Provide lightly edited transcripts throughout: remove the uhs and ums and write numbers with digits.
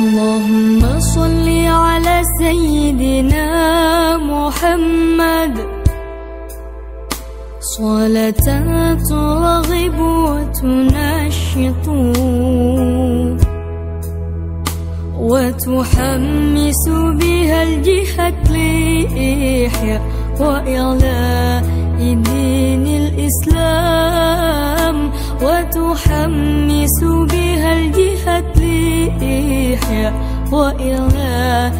اللهم صل على سيدنا محمد صلاة ترغب وتنشط وتحمس بها الجهة لإحياء وإعلاء دين الإسلام وتحمس بها الجهة لإحياء وإعلاء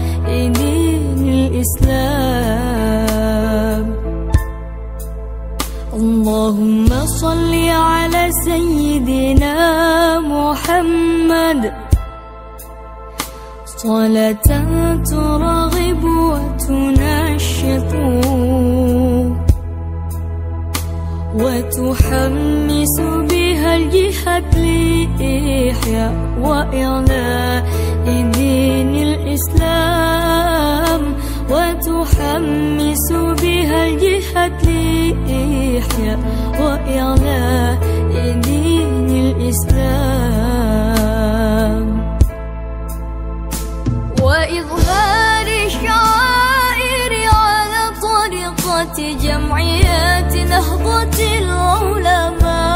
دين الإسلام. اللهم صل على سيدنا محمد صلاة ترغب وتنشط وتحمس بها الجهة لإحياء وإعلاء دين الإسلام وتحمس بها الجهة لإحياء وإعلاء دين الإسلام وإظهار الشعائر على طريقة جمعيات نهضة العلماء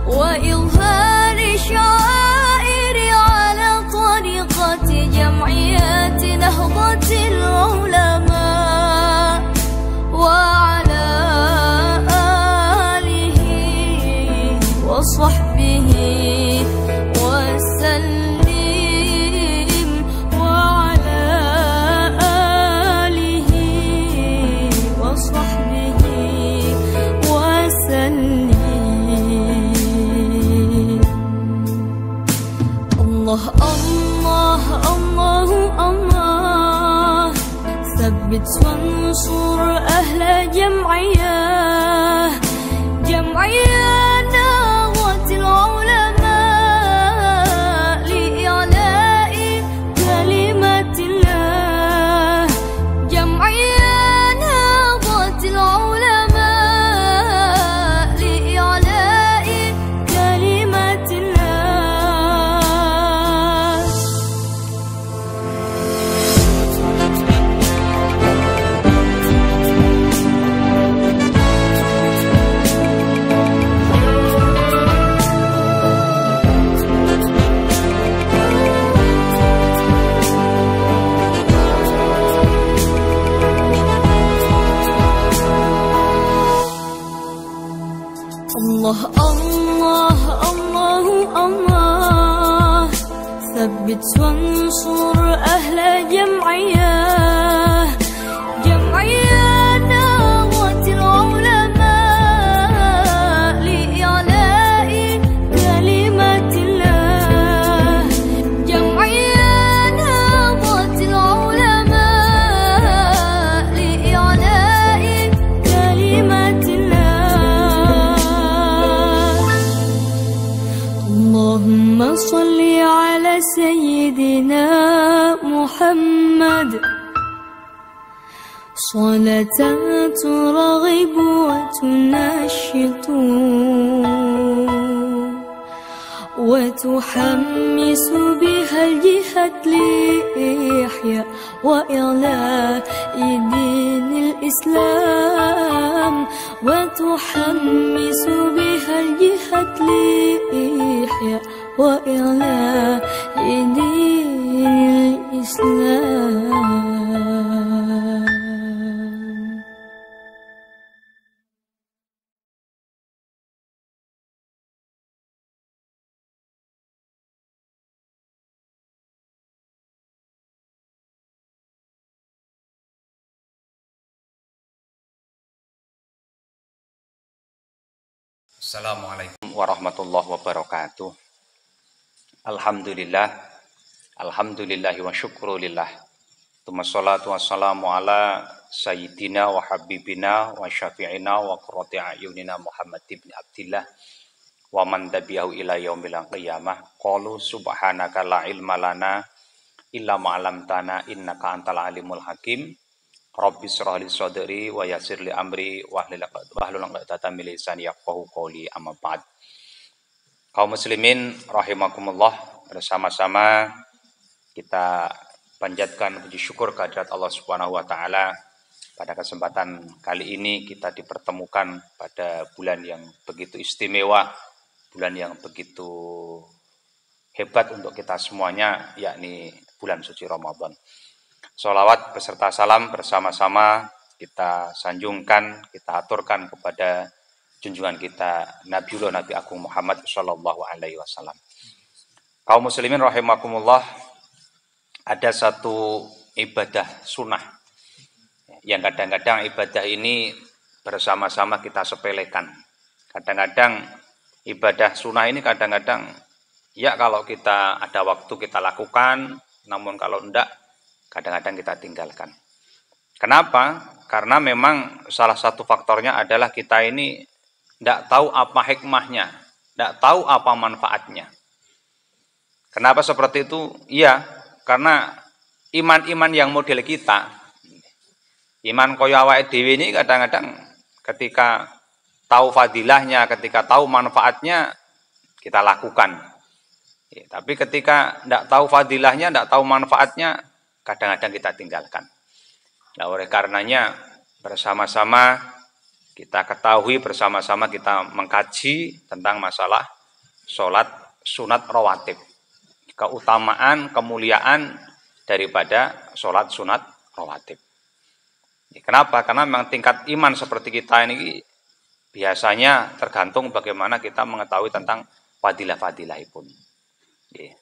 وإظهار الشعائر على طريقة جمعيات نهضة العلماء وعلى آله وصحبه وسلم الله الله الله ثبت وانصر أهل جمعية نهضة العلماء لإعلاء كلمة الله جمعية نهضة العلماء لإعلاء كلمة الله الله الله الله ثبت وانصر أهل جمعية نهضة العلماء لإعلاء كلمة الله جمعية نهضة العلماء لإعلاء كلمة اللهم صل على سيدنا محمد صلاة ترغب وتنشط وتحمس بها الجهة لإحياء وإعلاء دين الإسلام وتحمس بها الجهة لإحياء وإعلاء دين الإسلام. Assalamualaikum warahmatullahi wabarakatuh. Alhamdulillahi wa syukrulillah. Tsumma sholatu wassalamu ala sayyidina wa habibina wa syafi'ina wa qurrati a'yunina Muhammad ibn Abdillah wa man tabi'ahu ila yaumil qiyamah. Qalu subhanaka la ilma lana illa ma 'allamtana innaka antal alimul hakim. Rabbi shrah li sadri wa yassir li amri wahlul 'uqdatam min lisani yafqahu qawli, amma ba'd. Kaum muslimin rahimakumullah, bersama-sama Kita panjatkan puji syukur kehadirat Allah Subhanahu wa taala. Pada kesempatan kali ini kita dipertemukan pada bulan yang begitu istimewa, bulan yang begitu hebat untuk kita semuanya, yakni bulan suci Ramadan. Sholawat beserta salam bersama-sama kita sanjungkan, kita aturkan kepada junjungan kita Nabiullah Nabi Agung Muhammad sallallahu alaihi wasallam. Kaum muslimin rahimakumullah, ada satu ibadah sunnah yang kadang-kadang ibadah ini bersama-sama kita sepelekan. Kadang-kadang ibadah sunnah ini kadang-kadang ya kalau kita ada waktu kita lakukan, namun kalau enggak kadang-kadang kita tinggalkan. Kenapa? Karena memang salah satu faktornya adalah kita ini tidak tahu apa hikmahnya, tidak tahu apa manfaatnya. Kenapa seperti itu? Iya, karena iman-iman yang model kita, iman koyo awake dhewe ini kadang-kadang ketika tahu fadilahnya, ketika tahu manfaatnya, kita lakukan. Ya, tapi ketika tidak tahu fadilahnya, tidak tahu manfaatnya, kadang-kadang kita tinggalkan. Nah, oleh karenanya bersama-sama kita ketahui, bersama-sama kita mengkaji tentang masalah sholat sunat rawatib. Keutamaan, kemuliaan daripada sholat sunat rawatib. Kenapa? Karena memang tingkat iman seperti kita ini biasanya tergantung bagaimana kita mengetahui tentang fadilah-fadilahipun.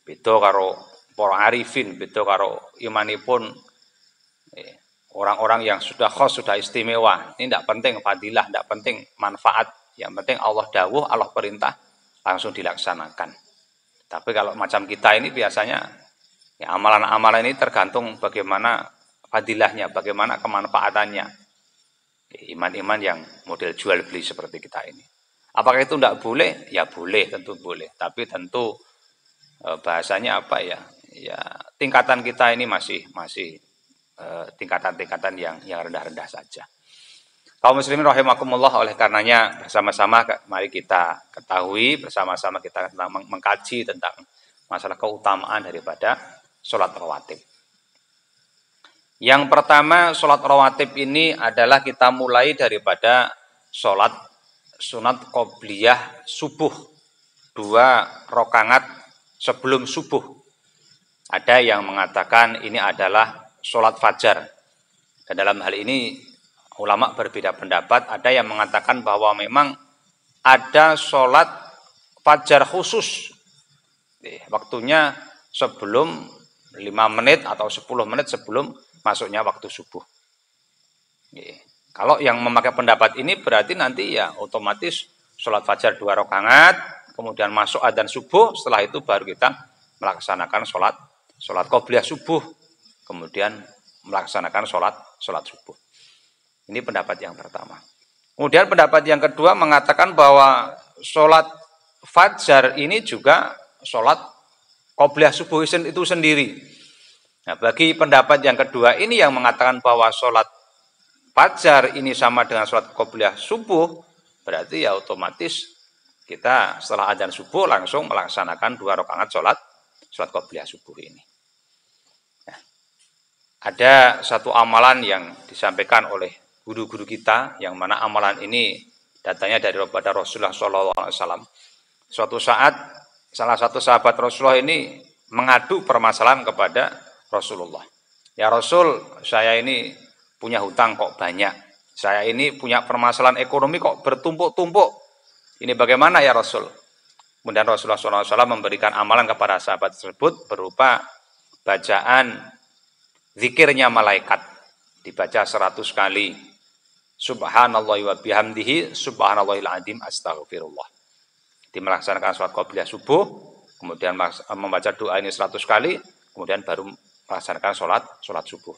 Beda karo para arifin, beda karo imanipun orang-orang yang sudah khos, sudah istimewa. Ini tidak penting fadilah, tidak penting manfaat. Yang penting Allah dawuh, Allah perintah, langsung dilaksanakan. Tapi kalau macam kita ini biasanya ya, amalan-amalan ini tergantung bagaimana fadilahnya, bagaimana kemanfaatannya. Iman-iman yang model jual beli seperti kita ini. Apakah itu tidak boleh? Ya boleh, tentu boleh. Tapi tentu bahasanya apa ya? Ya tingkatan kita ini masih tingkatan-tingkatan yang rendah-rendah saja. Kaum muslimin rahimakumullah, oleh karenanya bersama-sama mari kita ketahui, bersama-sama kita mengkaji tentang masalah keutamaan daripada sholat rawatib. Yang pertama, sholat rawatib ini adalah kita mulai daripada sholat sunat qobliyah subuh, 2 rakaat sebelum subuh. Ada yang mengatakan ini adalah sholat fajar. Dan dalam hal ini ulama berbeda pendapat. Ada yang mengatakan bahwa memang ada sholat fajar khusus. Waktunya sebelum 5 menit atau 10 menit sebelum masuknya waktu subuh. Kalau yang memakai pendapat ini berarti nanti ya otomatis sholat fajar 2 rakaat, kemudian masuk adzan subuh, setelah itu baru kita melaksanakan sholat qobliyah subuh. Kemudian melaksanakan sholat subuh. Ini pendapat yang pertama. Kemudian pendapat yang kedua mengatakan bahwa sholat fajar ini juga sholat qobliyah subuh itu sendiri. Nah, bagi pendapat yang kedua ini yang mengatakan bahwa sholat fajar ini sama dengan sholat qobliyah subuh, berarti ya otomatis kita setelah adzan subuh langsung melaksanakan 2 rakaat sholat qobliyah subuh ini. Ada satu amalan yang disampaikan oleh guru-guru kita, yang mana amalan ini datanya daripada Rasulullah SAW. Suatu saat salah satu sahabat Rasulullah ini mengadu permasalahan kepada Rasulullah. Ya Rasul, saya ini punya hutang kok banyak. Saya ini punya permasalahan ekonomi kok bertumpuk-tumpuk. Ini bagaimana ya Rasul? Kemudian Rasulullah SAW memberikan amalan kepada sahabat tersebut berupa bacaan zikirnya malaikat, dibaca 100 kali. Subhanallah wa bihamdihi, subhanallahil azim, astaghfirullah. Dimelaksanakan sholat qobliyah subuh, kemudian membaca doa ini 100 kali, kemudian baru melaksanakan sholat subuh.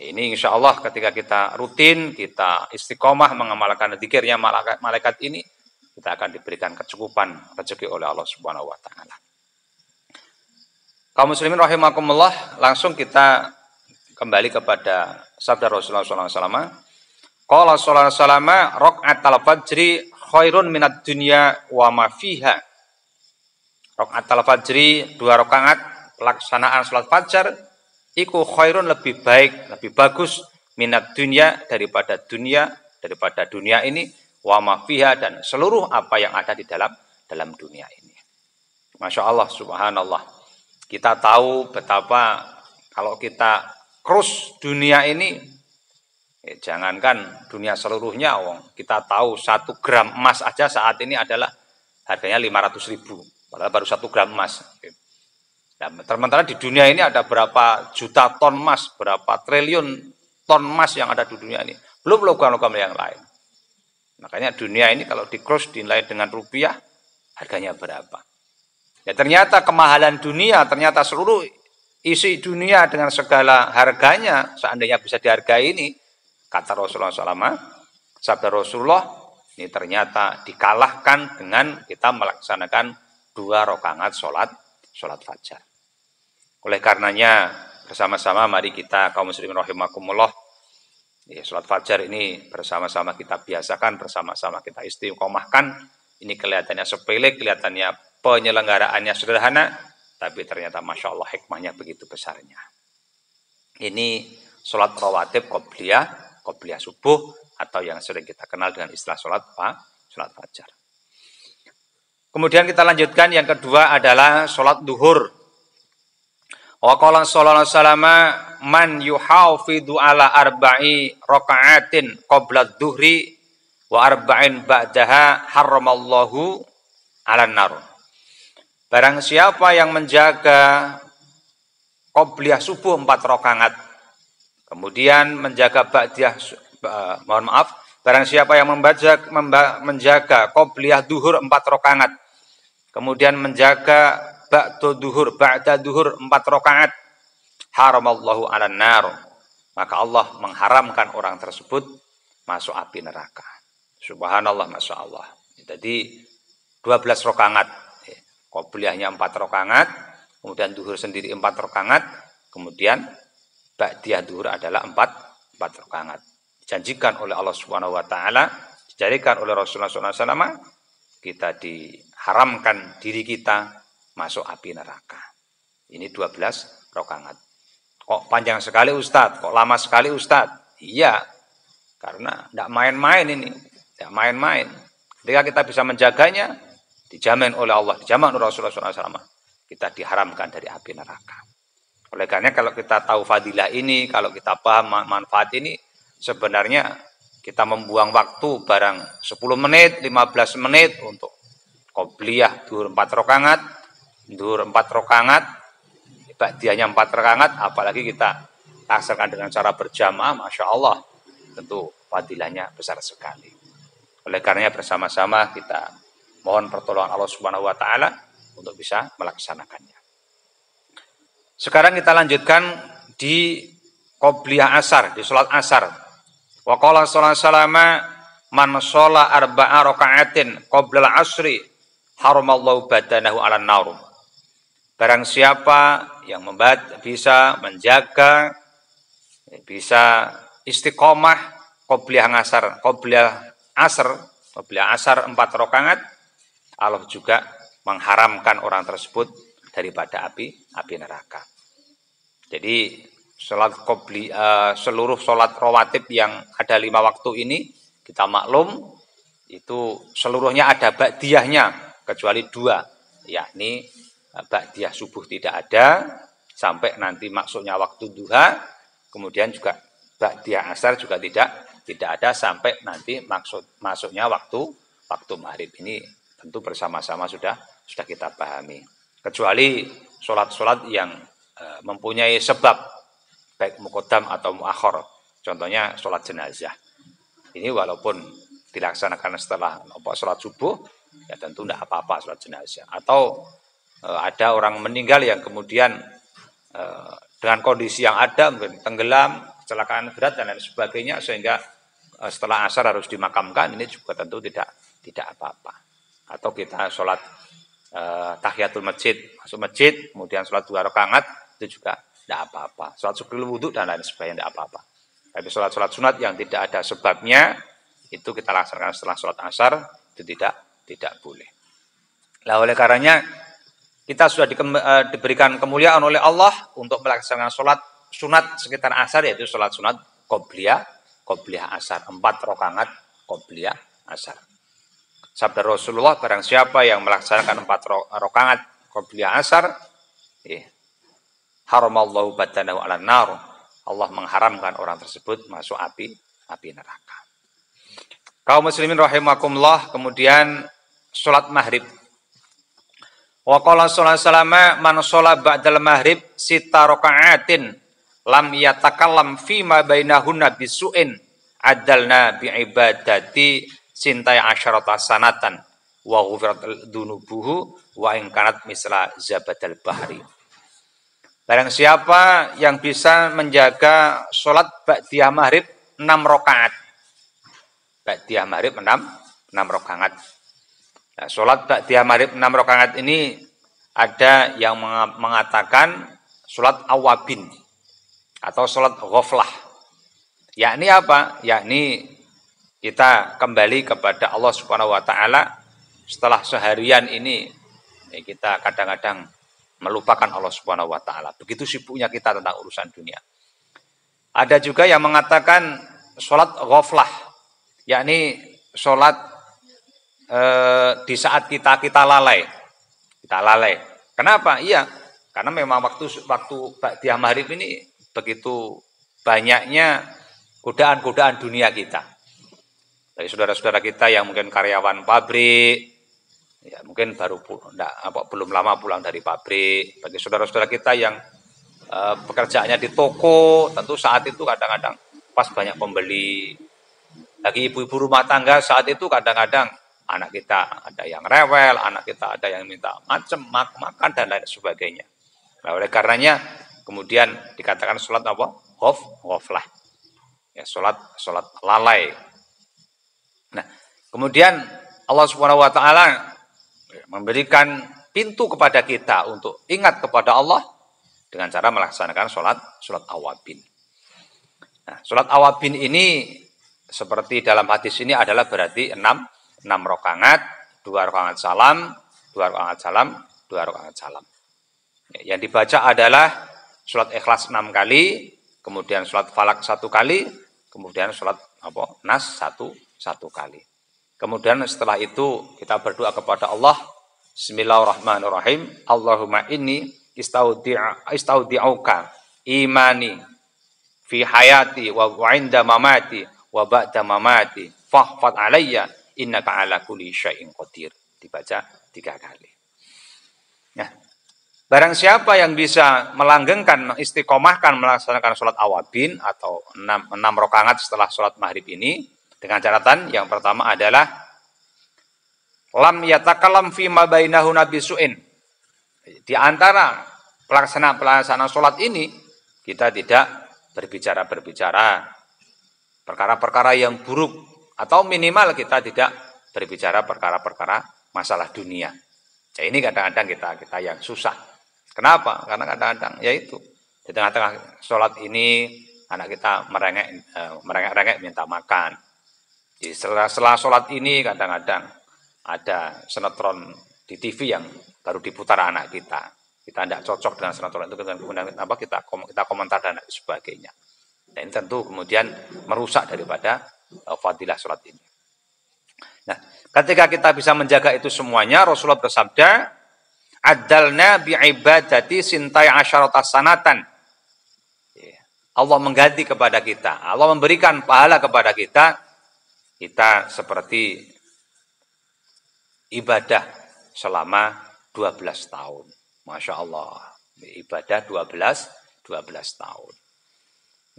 Ini insya Allah ketika kita rutin, kita istiqomah mengamalkan zikirnya malaikat ini, kita akan diberikan kecukupan rezeki oleh Allah Subhanahu wa taala. Kaum muslimin rahimakumullah, langsung kita kembali kepada sabda Rasulullah SAW. Qala sallallahu alaihi wasallam, raq'atul fajri khairun minad dunya wa ma fiha. Raq'atul fajri 2 rakaat pelaksanaan sholat fajar iku khairun lebih baik, lebih bagus minat dunia daripada dunia ini wa ma fiha dan seluruh apa yang ada di dalam dunia ini. Masya Allah, subhanallah. Kita tahu betapa kalau kita krus dunia ini, jangankan dunia seluruhnya, kita tahu 1 gram emas aja saat ini adalah harganya 500.000, padahal baru 1 gram emas. Nah, sementara di dunia ini ada berapa juta ton emas, berapa triliun ton emas yang ada di dunia ini, belum logam-logam yang lain. Makanya dunia ini kalau di-cross dinilai dengan rupiah, harganya berapa. Ya ternyata kemahalan dunia, ternyata seluruh isi dunia dengan segala harganya, seandainya bisa dihargai ini, kata Rasulullah SAW, sabda Rasulullah, ini ternyata dikalahkan dengan kita melaksanakan 2 rakaat sholat fajar. Oleh karenanya, bersama-sama mari kita kaum muslimin rahimakumullah, sholat fajar ini bersama-sama kita biasakan, bersama-sama kita istiqomahkan. Ini kelihatannya sepele, kelihatannya penyelenggaraannya sederhana, tapi ternyata Masya Allah hikmahnya begitu besarnya. Ini sholat rawatib qobliyah subuh, atau yang sering kita kenal dengan istilah sholat fajar. Kemudian kita lanjutkan, yang kedua adalah sholat duhur. Wa qala sallallahu alaihi wasallam man yuhafidu ala arba'i raka'atin qabla dhuhri wa arba'in ba'daha haramallahu 'alan nar. Barang siapa yang menjaga qobliyah subuh 4 rakaat, kemudian menjaga ba'diyah, barang siapa yang menjaga qobliyah duhur 4 rakaat, kemudian menjaga ba'da duhur 4 rakaat, haramallahu 'alan nar, maka Allah mengharamkan orang tersebut masuk api neraka. Subhanallah, Masya Allah. Jadi 12 rakaat, qobliyahnya 4 rakaat, kemudian duhur sendiri 4 rakaat, kemudian ba'diyah duhur adalah 4 rakaat. Dijanjikan oleh Allah Subhanahu wa taala, dijadikan oleh Rasulullah SAW, kita diharamkan diri kita masuk api neraka. Ini 12 rakaat. Kok panjang sekali Ustadz? Kok lama sekali Ustadz? Iya, karena tidak main-main ini. Tidak main-main. Ketika kita bisa menjaganya, dijamin oleh Allah, dijamin oleh Rasulullah SAW, kita diharamkan dari api neraka. Oleh karena kalau kita tahu fadilah ini, kalau kita paham manfaat ini, sebenarnya kita membuang waktu barang 10 menit, 15 menit untuk qobliyah duhur 4 rakaat, duhur 4 rakaat, ba'diyahnya 4 rakaat, apalagi kita laksanakan dengan cara berjamaah, Masya Allah, tentu fadilahnya besar sekali. Oleh karenanya bersama-sama kita mohon pertolongan Allah Subhanahu wa taala untuk bisa melaksanakannya. Sekarang kita lanjutkan di qobliyah asar, di sholat asar. Wa qala sallallahu alaihi wasallam man shola arba'a raka'atin qoblal asri haramallahu badanahu 'alan nar. Barang siapa yang bisa menjaga, bisa istiqomah qobliyah asar 4 rakaat, Allah juga mengharamkan orang tersebut daripada api neraka. Jadi seluruh sholat rawatib yang ada 5 waktu ini, kita maklum itu seluruhnya ada ba'diyahnya kecuali 2, yakni ba'diyah subuh tidak ada sampai nanti maksudnya waktu duha, kemudian juga ba'diyah asar juga tidak ada sampai nanti masuknya waktu maghrib. Ini tentu bersama-sama sudah kita pahami. Kecuali sholat-sholat yang mempunyai sebab baik muqaddam atau muakhir. Contohnya sholat jenazah. Ini walaupun dilaksanakan setelah sholat subuh, ya tentu tidak apa-apa sholat jenazah. Atau ada orang meninggal yang kemudian dengan kondisi yang ada, mungkin tenggelam, kecelakaan berat dan lain sebagainya, sehingga setelah asar harus dimakamkan, ini juga tentu tidak apa-apa. Atau kita sholat tahiyatul masjid, masuk masjid, kemudian sholat 2 rakaat, itu juga tidak apa-apa. Sholat sukril wudhu dan lain sebagainya tidak apa-apa. Tapi sholat-sholat sunat yang tidak ada sebabnya, itu kita laksanakan setelah sholat asar, itu tidak boleh. Nah, oleh karenanya kita sudah diberikan kemuliaan oleh Allah untuk melaksanakan sholat sunat sekitar asar, yaitu sholat sunat qobliyah asar, 4 rakaat qobliyah asar. Sabda Rasulullah, barang siapa yang melaksanakan 4 rakaat qobliyah asar, haramallahu badanahu 'alan nar. Allah mengharamkan orang tersebut masuk api neraka. Kaum muslimin rahimakumullah, kemudian sholat maghrib. Wa qala sallallahu alaihi wasallam, man sholat ba'dal maghrib 6 raka'atin lam yatakallam fi ma bainahunna bisu'in adalna bi ibadati sintai asyarata sanatan wa ghufirat dunubuhu wa in kanat misla zabadal bahri. Barang siapa yang bisa menjaga sholat ba'diyah maghrib 6 rakaat. Ba'diyah maghrib 6 rakaat. Nah, sholat ba'diyah maghrib 6 rakaat ini ada yang mengatakan sholat awabin atau sholat ghaflah. Yakni apa? Yakni kita kembali kepada Allah Subhanahu wa taala setelah seharian ini kita kadang-kadang melupakan Allah Subhanahu wa taala. Begitu sibuknya kita tentang urusan dunia. Ada juga yang mengatakan sholat ghaflah, yakni sholat di saat kita lalai. Kita lalai. Kenapa? Iya, karena memang waktu ba'diyah maghrib ini begitu banyaknya godaan-godaan dunia kita. Dari saudara-saudara kita yang mungkin karyawan pabrik, ya mungkin belum lama pulang dari pabrik. Bagi saudara-saudara kita yang pekerjaannya di toko, tentu saat itu kadang-kadang pas banyak pembeli. Bagi ibu-ibu rumah tangga saat itu kadang-kadang anak kita ada yang rewel, anak kita ada yang minta makan dan lain sebagainya. Nah, oleh karenanya kemudian dikatakan sholat apa? Ghaflah. Ya, sholat lalai. Nah, kemudian Allah Subhanahu wa taala memberikan pintu kepada kita untuk ingat kepada Allah dengan cara melaksanakan sholat awabin. Nah, sholat awabin ini seperti dalam hadis ini adalah berarti 6 rakaat, 2 rakaat salam, 2 rakaat salam, 2 rakaat salam. Yang dibaca adalah sholat ikhlas 6 kali, kemudian sholat falak 1 kali, kemudian sholat nas 1 kali. Kemudian setelah itu kita berdoa kepada Allah. Bismillahirrahmanirrahim. Allahumma inni istaudi'uka imani fi hayati wa 'inda mamati wa ba'da mamati fahfad alayya innaka ala kulli syai'in qadir. Dibaca 3 kali. Nah, barang siapa yang bisa melanggengkan, istiqomahkan melaksanakan sholat awabin atau 6 rakaat setelah sholat maghrib ini, dengan catatan yang pertama adalah lam yatakallam fi ma bainahu nabisu'in. Di antara pelaksanaan sholat ini kita tidak berbicara perkara-perkara yang buruk, atau minimal kita tidak berbicara perkara-perkara masalah dunia. Jadi ini kadang-kadang kita yang susah. Kenapa? Karena kadang-kadang yaitu di tengah-tengah sholat ini anak kita merengek-rengek minta makan. Jadi setelah sholat ini kadang-kadang ada sinetron di TV yang baru diputar anak kita. Kita tidak cocok dengan sinetron itu, kemudian kita komentar dan sebagainya. Dan ini tentu kemudian merusak daripada fadilah sholat ini. Nah, ketika kita bisa menjaga itu semuanya, Rasulullah bersabda, "Adalna bi ibadati sintai asyarata sanatan." Allah mengganti kepada kita, Allah memberikan pahala kepada kita seperti ibadah selama 12 tahun. Masya Allah, ibadah 12 tahun.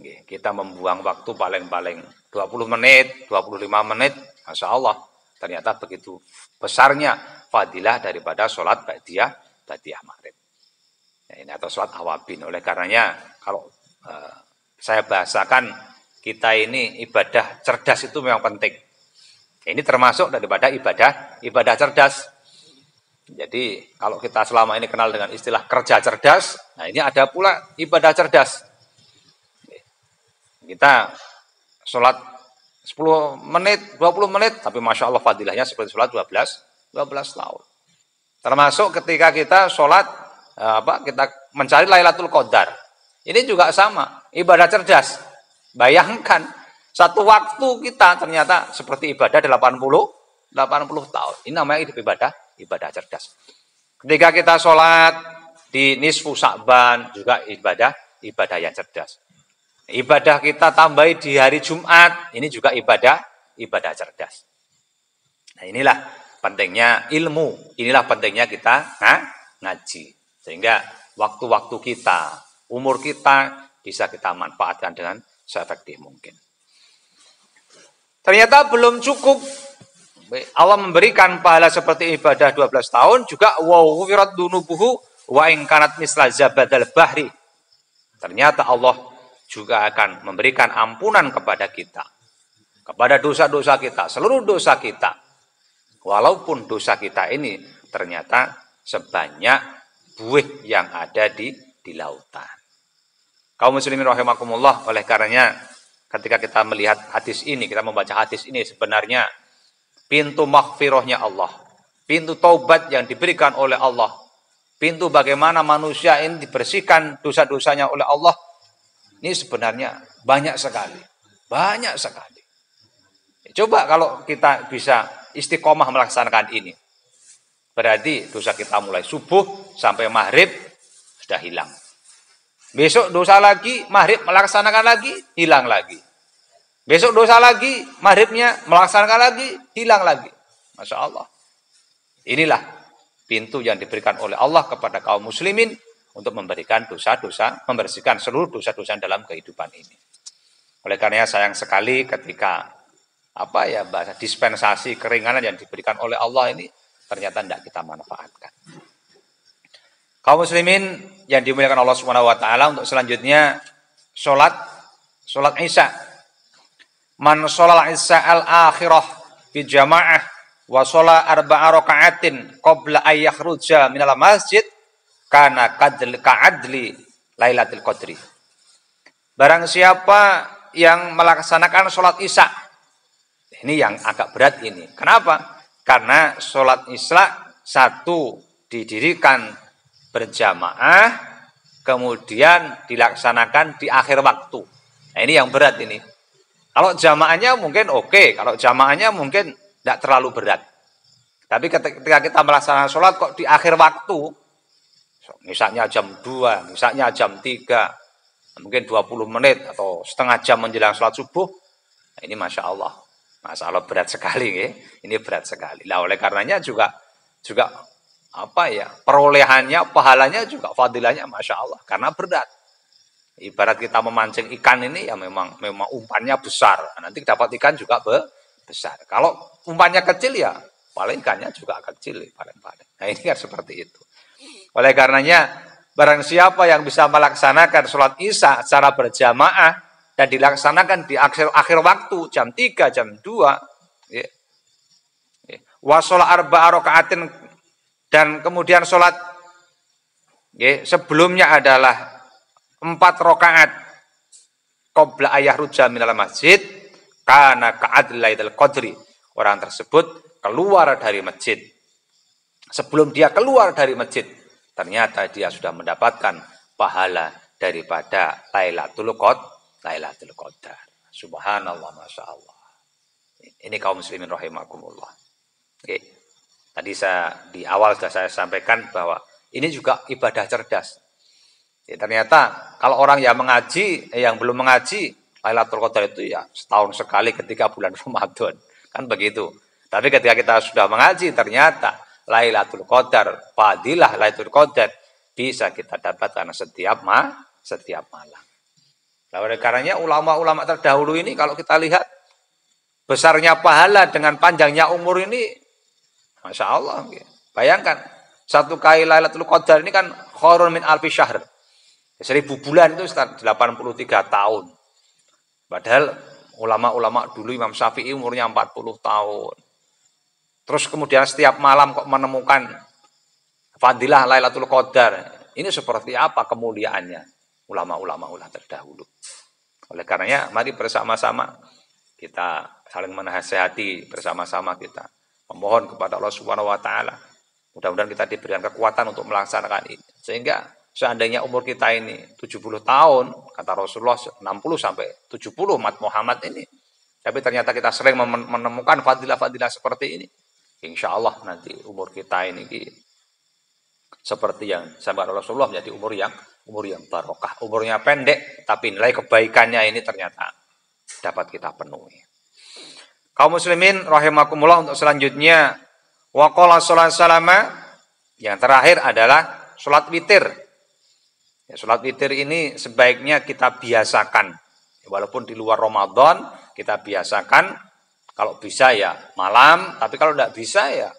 Kita membuang waktu paling-paling 20 menit, 25 menit, Masya Allah. Ternyata begitu besarnya fadilah daripada sholat ba'diyah maghrib. Ini atau sholat awabin. Oleh karenanya, kalau saya bahasakan, kita ini ibadah cerdas itu memang penting. Ini termasuk daripada ibadah cerdas. Jadi kalau kita selama ini kenal dengan istilah kerja cerdas, nah ini ada pula ibadah cerdas. Kita sholat 10 menit, 20 menit, tapi Masya Allah fadilahnya seperti sholat 12 tahun. Termasuk ketika kita sholat, kita mencari Lailatul Qadar. Ini juga sama, ibadah cerdas. Bayangkan, satu waktu kita ternyata seperti ibadah 80 tahun. Ini namanya ibadah cerdas. Ketika kita sholat di nisfu Sya'ban, juga ibadah yang cerdas. Ibadah kita tambahi di hari Jumat, ini juga ibadah cerdas. Nah, inilah pentingnya ilmu, inilah pentingnya kita ngaji. Sehingga waktu-waktu kita, umur kita bisa kita manfaatkan dengan seefektif mungkin. Ternyata belum cukup. Allah memberikan pahala seperti ibadah 12 tahun, juga wa ghufirat dunubuhu wa in kanat misla zabadal bahri. Ternyata Allah juga akan memberikan ampunan kepada kita, kepada dosa-dosa kita, seluruh dosa kita. Walaupun dosa kita ini ternyata sebanyak buih yang ada di lautan. Kaum muslimin rahimakumullah, oleh karenanya ketika kita melihat hadis ini, kita membaca hadis ini, sebenarnya pintu maghfirahnya Allah, pintu taubat yang diberikan oleh Allah, pintu bagaimana manusia ini dibersihkan dosa-dosanya oleh Allah, ini sebenarnya banyak sekali. Banyak sekali. Coba kalau kita bisa istiqomah melaksanakan ini. Berarti dosa kita mulai subuh sampai maghrib sudah hilang. Besok dosa lagi, maghrib melaksanakan lagi, hilang lagi. Besok dosa lagi, maghribnya melaksanakan lagi, hilang lagi. Masya Allah. Inilah pintu yang diberikan oleh Allah kepada kaum muslimin untuk memberikan dosa-dosa, membersihkan seluruh dosa-dosa dalam kehidupan ini. Oleh karenanya sayang sekali ketika bahasa dispensasi keringanan yang diberikan oleh Allah ini ternyata tidak kita manfaatkan. Kaum muslimin yang dimuliakan Allah Subhanahu wa taala, untuk selanjutnya salat Isya. Man sholal Isya al-akhirah bi jamaah wa shola arba'a raka'atin qabla ay yakhruja minal masjid kana ka'adli Lailatul Qadri. Barang siapa yang melaksanakan sholat Isya, ini yang agak berat ini. Kenapa? Karena sholat Isya satu didirikan berjamaah, kemudian dilaksanakan di akhir waktu. Nah, ini yang berat ini. Kalau jamaahnya mungkin oke, kalau jamaahnya mungkin tidak terlalu berat. Tapi ketika kita melaksanakan sholat kok di akhir waktu, misalnya jam 2, misalnya jam 3, mungkin 20 menit atau setengah jam menjelang sholat subuh, nah ini Masya Allah berat sekali ya. Ini berat sekali. Nah, oleh karenanya juga perolehannya, pahalanya juga fadilahnya Masya Allah, karena berat. Ibarat kita memancing ikan ini ya memang umpannya besar, nanti dapat ikan juga besar. Kalau umpannya kecil ya paling ikannya juga kecil paling. Nah, ini kan seperti itu. Oleh karenanya, barang siapa yang bisa melaksanakan sholat Isya secara berjamaah dan dilaksanakan di akhir waktu, jam 3, jam 2, wa sholat arba'a raka'atin, dan kemudian sholat sebelumnya adalah 4 rakaat qabla ayah ruja minal masjid kana ka'adli Lailatul Qadri. Orang tersebut keluar dari masjid. Sebelum dia keluar dari masjid, ternyata dia sudah mendapatkan pahala daripada Lailatul Qadar. Subhanallah, Masya Allah. Ini kaum muslimin rahimakumullah. Oke. Tadi di awal sudah saya sampaikan bahwa ini juga ibadah cerdas. Ternyata kalau orang yang mengaji, yang belum mengaji, Lailatul Qadar itu ya setahun sekali ketika bulan Ramadan. Kan begitu. Tapi ketika kita sudah mengaji, ternyata Lailatul Qadar, fadilah Lailatul Qadar bisa kita dapatkan setiap malam. Oleh karenanya ulama-ulama terdahulu ini kalau kita lihat besarnya pahala dengan panjangnya umur ini, Masya Allah. Bayangkan, satu kali Lailatul Qadar ini kan khairun min alfi syahr. 1000 bulan itu 83 tahun. Padahal ulama-ulama dulu Imam Syafi'i umurnya 40 tahun. Terus kemudian setiap malam kok menemukan fadilah Lailatul Qadar. Ini seperti apa kemuliaannya ulama-ulama terdahulu. Oleh karenanya mari bersama-sama kita saling menasihati, bersama-sama kita memohon kepada Allah Subhanahu wa taala Mudah-mudahan kita diberikan kekuatan untuk melaksanakan ini. Sehingga seandainya umur kita ini 70 tahun, kata Rasulullah 60 sampai 70 umat Muhammad ini, tapi ternyata kita sering menemukan fadilah-fadilah seperti ini, insya Allah nanti umur kita ini seperti yang disampaikan Rasulullah, menjadi umur yang barokah. Umurnya pendek, tapi nilai kebaikannya ini ternyata dapat kita penuhi. Kaum muslimin rahimakumullah, untuk selanjutnya waqala salama, yang terakhir adalah sholat witir. Ya, sholat witir ini sebaiknya kita biasakan. Walaupun di luar Ramadan kita biasakan, kalau bisa ya malam, tapi kalau tidak bisa ya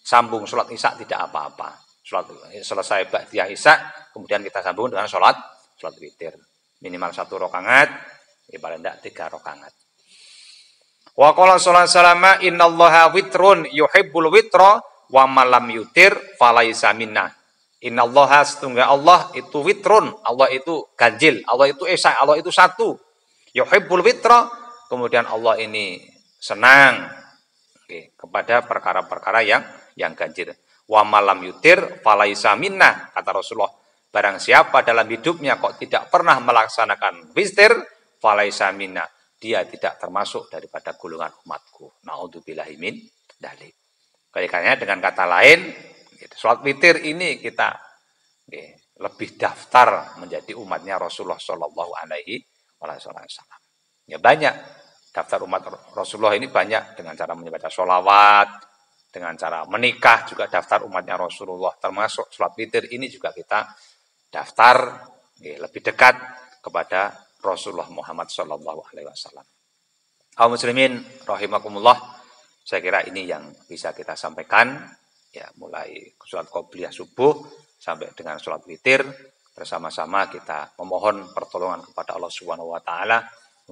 sambung sholat isya tidak apa-apa. Sholat selesai ba'diyah isya, kemudian kita sambung dengan sholat witir. Minimal 1 rakaat, ya paling tidak 3 rakaat. Wa qala salama innallaha witrun yuhibbul witra wa man lam yutir falaisa minna. Innallaha, setunggal Allah itu witrun, Allah itu ganjil, Allah itu esa, Allah itu satu. Yuhibbul witra, kemudian Allah ini senang kepada perkara-perkara yang ganjil. Wa man lam yutir falaisa minna, kata Rasulullah, barang siapa dalam hidupnya kok tidak pernah melaksanakan witir, falaisa minna, dia tidak termasuk daripada golongan umatku. Na'udzubillahi min dzalik. Karena dengan kata lain, sholat witir ini kita lebih daftar menjadi umatnya Rasulullah Shallallahu Alaihi Wasallam. Ya banyak daftar umat Rasulullah ini, banyak dengan cara membaca sholawat, dengan cara menikah juga daftar umatnya Rasulullah. Termasuk sholat witir ini juga kita daftar lebih dekat kepada Rasulullah Muhammad Shallallahu Alaihi Wasallam. Kaum muslimin rahimakumullah, saya kira ini yang bisa kita sampaikan, ya, mulai sholat qobliyah subuh sampai dengan sholat witir. Bersama-sama kita memohon pertolongan kepada Allah Subhanahu Wa Taala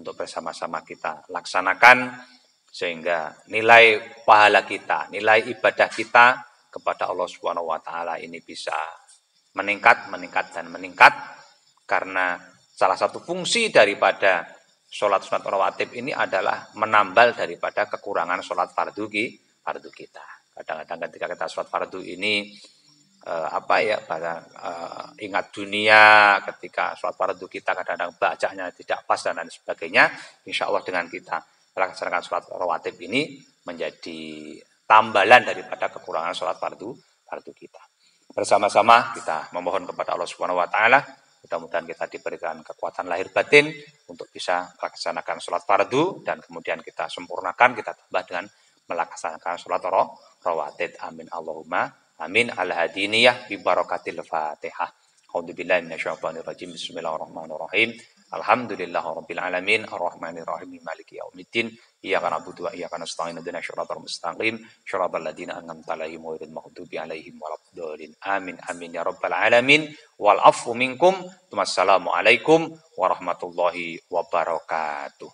untuk bersama-sama kita laksanakan, sehingga nilai pahala kita, nilai ibadah kita kepada Allah Subhanahu Wa Taala ini bisa meningkat dan meningkat, karena salah satu fungsi daripada sholat sunat rawatib ini adalah menambal daripada kekurangan sholat fardu kita. Kadang-kadang ketika kita sholat fardu ini ingat dunia, ketika sholat fardu kita kadang-kadang bacanya tidak pas dan lain sebagainya. Insya Allah dengan kita melaksanakan sholat rawatib ini menjadi tambalan daripada kekurangan sholat fardu kita. Bersama-sama kita memohon kepada Allah Subhanahu Wa Taala, mudah-mudahan kita diberikan kekuatan lahir batin untuk bisa melaksanakan sholat fardu, dan kemudian kita sempurnakan, kita tambah dengan melaksanakan sholat rawatib. Amin Allahumma amin. Al-hadiniyah bi barakatil Fatihah. A'udzubillahi minasyaitonir rajim. Bismillahirrahmanirrahim. Alhamdulillahirabbil alamin, arrahmanir rahim, maliki yaumiddin. Iyyaka na'budu wa iyyaka nasta'in. Ihdinas shiratal mustaqim, shiratal ladzina an'amta 'alaihim ghairil maghdubi 'alaihim waladdallin. Amin amin ya rabbal alamin. Wal afu minkum. Wassalamu alaikum warahmatullahi wabarakatuh.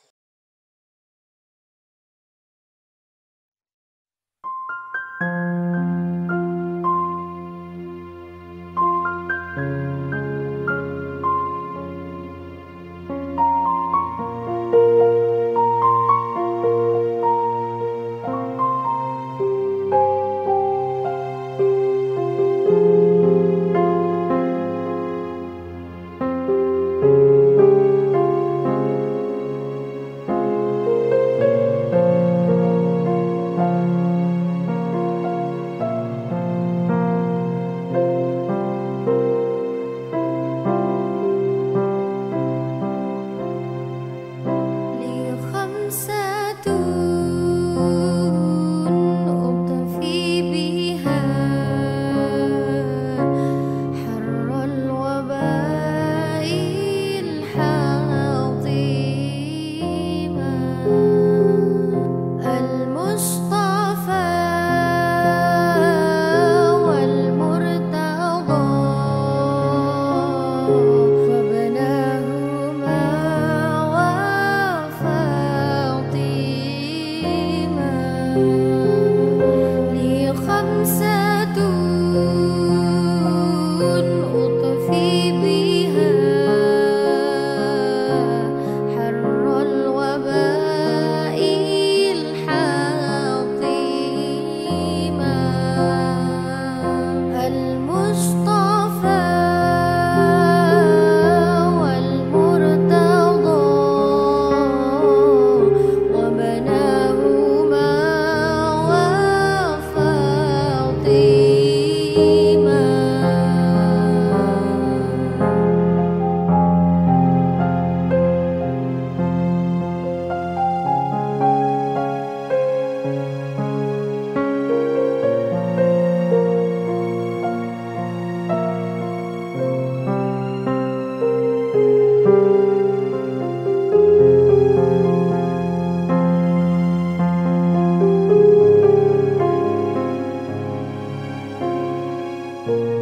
Thank